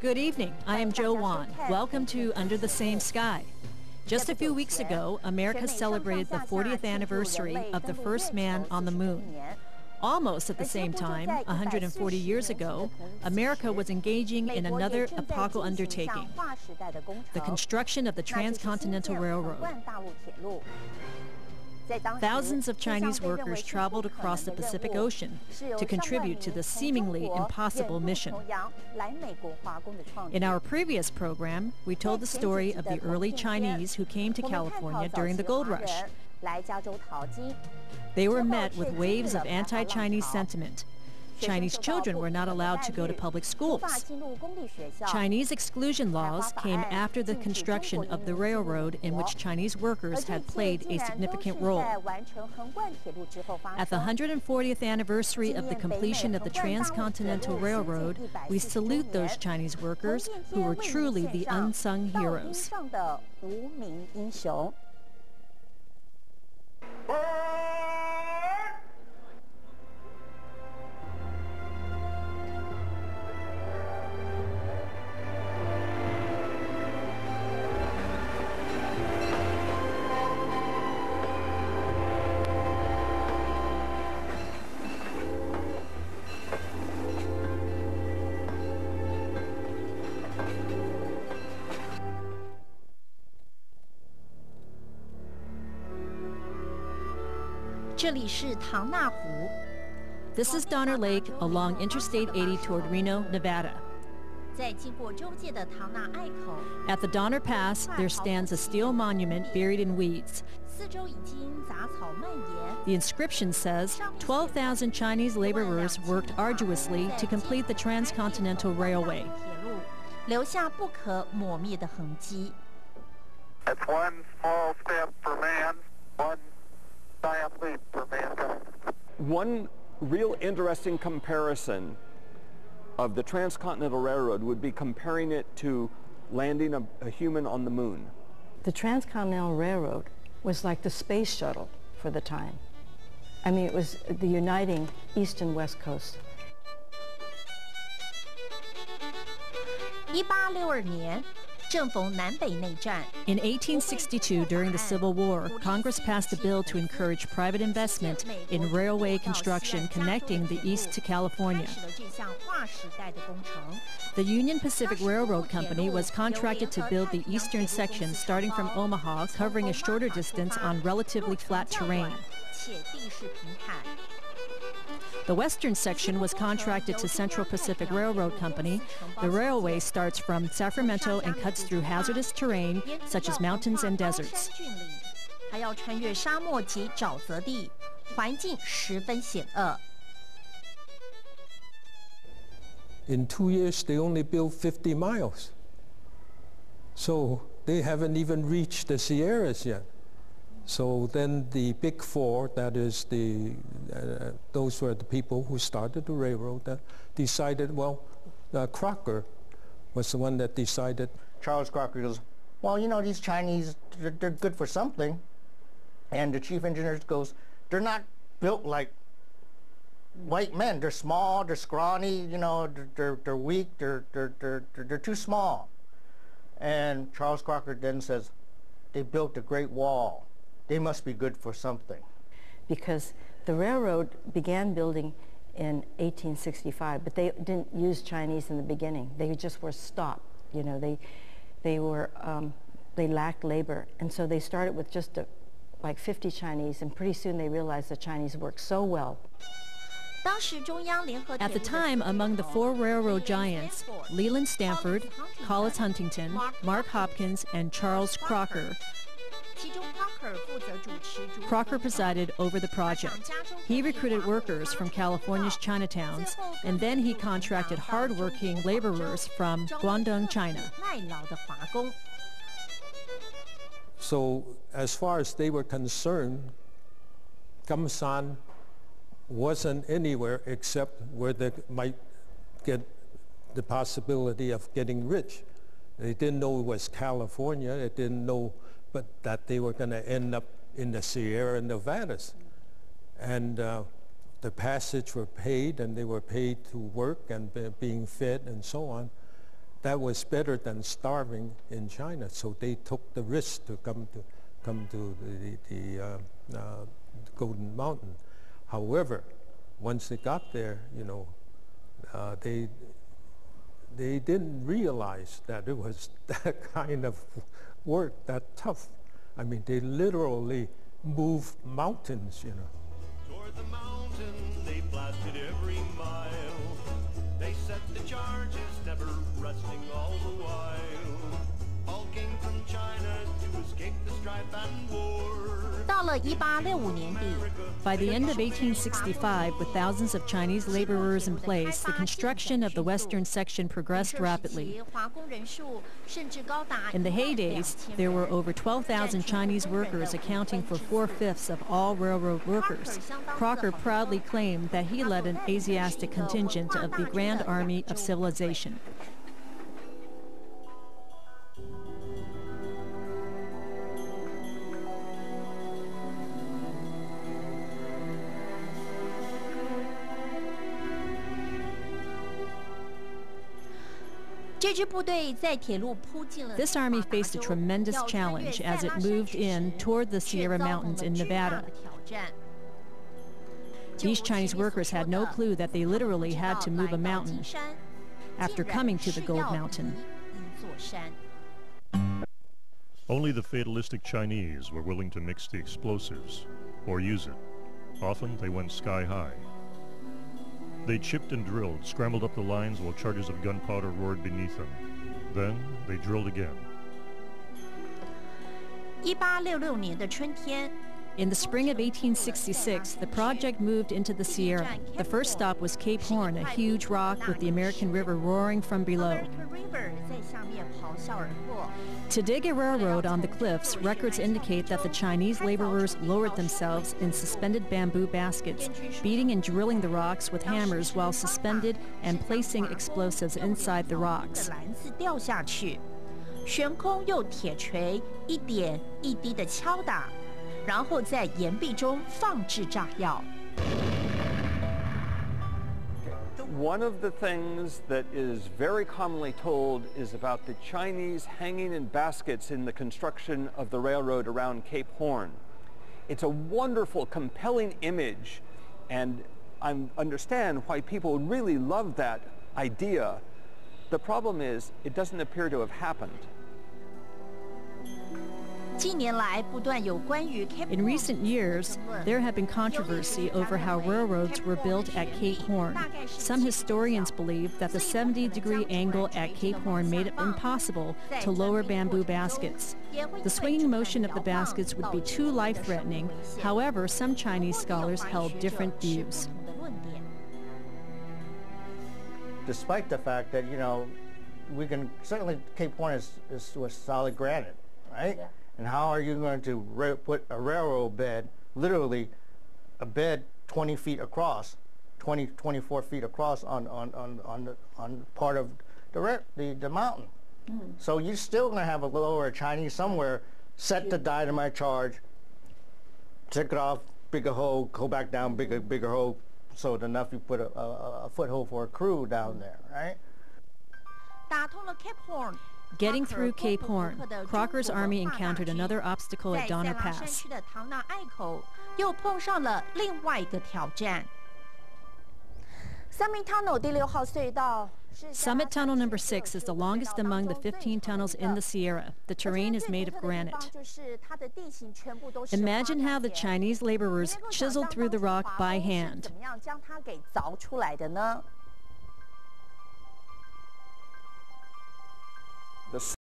Good evening. I am Jo Wan. Welcome to Under the Same Sky. Just a few weeks ago, America celebrated the 40th anniversary of the first man on the moon. Almost at the same time, 140 years ago, America was engaging in another epochal undertaking, the construction of the Transcontinental Railroad. Thousands of Chinese workers traveled across the Pacific Ocean to contribute to the seemingly impossible mission. In our previous program, we told the story of the early Chinese who came to California during the gold rush. They were met with waves of anti-Chinese sentiment. Chinese children were not allowed to go to public schools. Chinese exclusion laws came after the construction of the railroad in which Chinese workers had played a significant role. At the 140th anniversary of the completion of the Transcontinental Railroad, we salute those Chinese workers who were truly the unsung heroes. This is Donner Lake along Interstate 80 toward Reno, Nevada. At the Donner Pass, there stands a steel monument buried in weeds. The inscription says, 12,000 Chinese laborers worked arduously to complete the Transcontinental Railway. That's one small step for man, one giant leap for mankind. One real interesting comparison of the Transcontinental Railroad would be comparing it to landing a human on the moon. The Transcontinental Railroad was like the space shuttle for the time. I mean, it was the uniting East and West Coast. In 1862, during the Civil War, Congress passed a bill to encourage private investment in railway construction connecting the East to California. The Union Pacific Railroad Company was contracted to build the eastern section starting from Omaha, covering a shorter distance on relatively flat terrain. The western section was contracted to Central Pacific Railroad Company. The railway starts from Sacramento and cuts through hazardous terrain such as mountains and deserts. In 2 years, they only built 50 miles. So they haven't even reached the Sierras yet. So then the Big Four, that is those were the people who started the railroad, that decided, well, Crocker was the one that decided. Charles Crocker goes, well, you know, these Chinese, they're good for something. And the chief engineer goes, they're not built like white men. They're small, they're scrawny, you know, they're weak, they're too small. And Charles Crocker then says, they built the Great Wall. They must be good for something. Because the railroad began building in 1865, but they didn't use Chinese in the beginning. They just were stopped. You know, they lacked labor, and so they started with just like 50 Chinese, and pretty soon they realized the Chinese worked so well. At the time, among the four railroad giants, Leland Stanford, Collis Huntington, Mark Hopkins, and Charles Crocker. Crocker presided over the project. He recruited workers from California's Chinatowns, and then he contracted hard-working laborers from Guangdong, China. So as far as they were concerned, Gamsan wasn't anywhere except where they might get the possibility of getting rich. They didn't know it was California. They didn't know but that they were going to end up in the Sierra Nevadas. And the passage were paid, and they were paid to work and being fed and so on. That was better than starving in China. So they took the risk to come to the Golden Mountain. However, once they got there, you know, they didn't realize that it was that kind of work, that tough. I mean, they literally moved mountains, you know. Toward the mountain, they blasted every mile. They set the charges, never resting all the while. All came from China to escape the strife and war. 到了1865年底 By the end of 1865, with thousands of Chinese laborers in place, the construction of the western section progressed rapidly. 华工人数甚至高达 In the heydays, there were over 12,000 Chinese workers, accounting for 4/5 of all railroad workers. Crocker proudly claimed that he led an Asiatic contingent of the Grand Army of Civilization. This army faced a tremendous challenge as it moved in toward the Sierra Mountains in Nevada. These Chinese workers had no clue that they literally had to move a mountain after coming to the Gold Mountain. Only the fatalistic Chinese were willing to mix the explosives or use it. Often they went sky high. They chipped and drilled, scrambled up the lines while charges of gunpowder roared beneath them. Then they drilled again. 1866年的春天 In the spring of 1866, the project moved into the Sierra. The first stop was Cape Horn, a huge rock with the American River roaring from below. To dig a railroad on the cliffs, records indicate that the Chinese laborers lowered themselves in suspended bamboo baskets, beating and drilling the rocks with hammers while suspended and placing explosives inside the rocks. 悬空用铁锤一点一滴的敲打，然后在岩壁中放置炸药。 One of the things that is very commonly told is about the Chinese hanging in baskets in the construction of the railroad around Cape Horn. It's a wonderful, compelling image, and I understand why people really love that idea. The problem is, it doesn't appear to have happened. In recent years, there have been controversy over how railroads were built at Cape Horn. Some historians believe that the 70-degree angle at Cape Horn made it impossible to lower bamboo baskets. The swinging motion of the baskets would be too life-threatening. However, some Chinese scholars held different views. Despite the fact that, you know, we can certainly, Cape Horn was solid granite, right? Yeah. And how are you going to put a railroad bed, literally a bed 20 feet across, 24 feet across on part of the mountain? Mm-hmm. So you're still going to have a lower Chinese somewhere, set the dynamite charge, take it off, bigger hole, go back down, bigger hole, so enough you put a foothold for a crew down there, right? Getting through Cape Horn, Crocker's army encountered another obstacle at Donner Pass. Summit Tunnel number 6 is the longest among the 15 tunnels in the Sierra. The terrain is made of granite. Imagine how the Chinese laborers chiseled through the rock by hand.